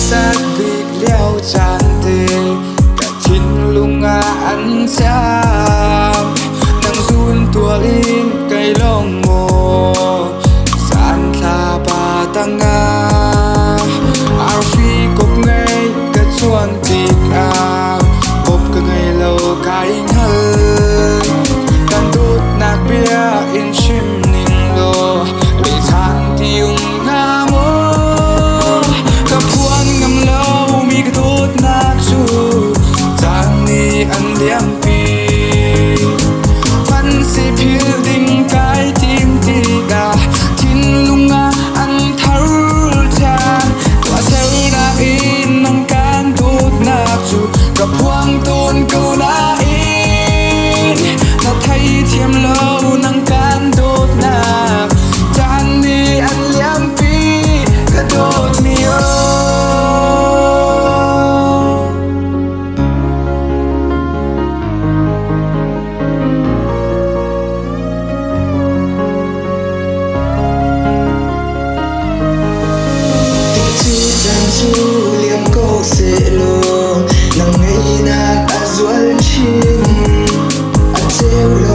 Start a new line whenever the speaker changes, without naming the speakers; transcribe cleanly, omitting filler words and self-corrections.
sắc biệt leo tràn tình cả chín lung ăn chạm nang run tua linh cây long mồ san tha ba tanga arfi cop ngay cả chuan tik a cop cả ngày lâu cái hơn can đốt nạc bia in chim ning lo để than tiung nga mô cả puan ngam lâu mi cả đốt nạc chu tang ni an liam pi phan se phil ding cái tim ti ga tin lunga an thar chan tua sel na in nang kan đốt nạc chu cả puang tôn câu na in na thay thiam lâu nang kan đốt nạc chan ni an liam pi cả đốt mi chu liam câu sẽ luôn nang ngày na ta dual chin a treo